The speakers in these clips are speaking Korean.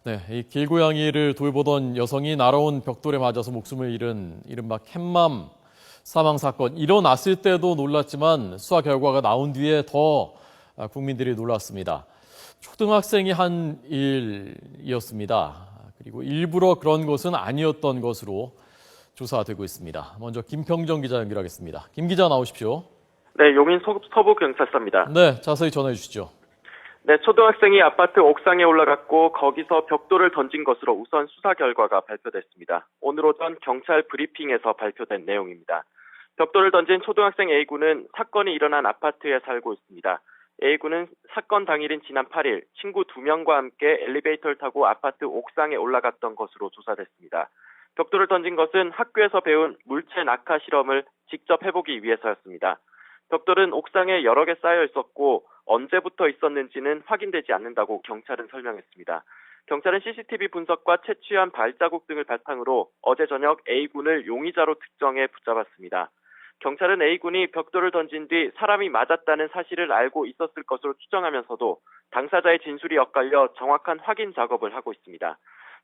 네, 이 길고양이를 돌보던 여성이 날아온 벽돌에 맞아서 목숨을 잃은 이른바 캣맘 사망 사건 일어났을 때도 놀랐지만 수사 결과가 나온 뒤에 더 국민들이 놀랐습니다. 초등학생이 한 일이었습니다. 그리고 일부러 그런 것은 아니었던 것으로 조사되고 있습니다. 먼저 김평정 기자 연결하겠습니다. 김 기자 나오십시오. 네, 용인 서부경찰서입니다. 네, 자세히 전해 주시죠. 네, 초등학생이 아파트 옥상에 올라갔고 거기서 벽돌을 던진 것으로 우선 수사 결과가 발표됐습니다. 오늘 오전 경찰 브리핑에서 발표된 내용입니다. 벽돌을 던진 초등학생 A군은 사건이 일어난 아파트에 살고 있습니다. A군은 사건 당일인 지난 8일 친구 2명과 함께 엘리베이터를 타고 아파트 옥상에 올라갔던 것으로 조사됐습니다. 벽돌을 던진 것은 학교에서 배운 물체 낙하 실험을 직접 해보기 위해서였습니다. 벽돌은 옥상에 여러 개 쌓여 있었고 언제부터 있었는지는 확인되지 않는다고 경찰은 설명했습니다. 경찰은 CCTV 분석과 채취한 발자국 등을 바탕으로 어제 저녁 A군을 용의자로 특정해 붙잡았습니다. 경찰은 A군이 벽돌을 던진 뒤 사람이 맞았다는 사실을 알고 있었을 것으로 추정하면서도 당사자의 진술이 엇갈려 정확한 확인 작업을 하고 있습니다.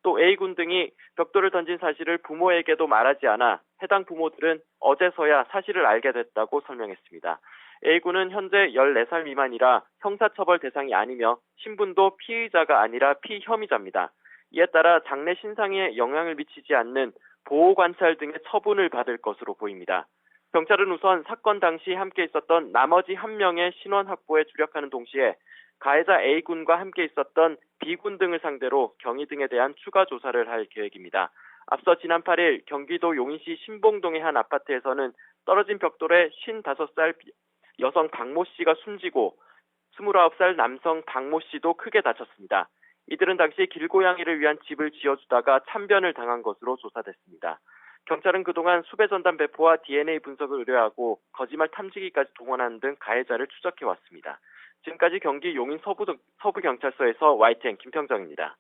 또 A군 등이 벽돌을 던진 사실을 부모에게도 말하지 않아 해당 부모들은 어제서야 사실을 알게 됐다고 설명했습니다. A군은 현재 14살 미만이라 형사처벌 대상이 아니며 신분도 피의자가 아니라 피혐의자입니다. 이에 따라 장래 신상에 영향을 미치지 않는 보호관찰 등의 처분을 받을 것으로 보입니다. 경찰은 우선 사건 당시 함께 있었던 나머지 한 명의 신원 확보에 주력하는 동시에 가해자 A군과 함께 있었던 B군 등을 상대로 경위 등에 대한 추가 조사를 할 계획입니다. 앞서 지난 8일 경기도 용인시 신봉동의 한 아파트에서는 떨어진 벽돌에 55살 여성 박모 씨가 숨지고 29살 남성 박모 씨도 크게 다쳤습니다. 이들은 당시 길고양이를 위한 집을 지어주다가 참변을 당한 것으로 조사됐습니다. 경찰은 그동안 수배 전단 배포와 DNA 분석을 의뢰하고 거짓말 탐지기까지 동원하는 등 가해자를 추적해왔습니다. 지금까지 경기 용인 서부경찰서에서 YTN 김평정입니다.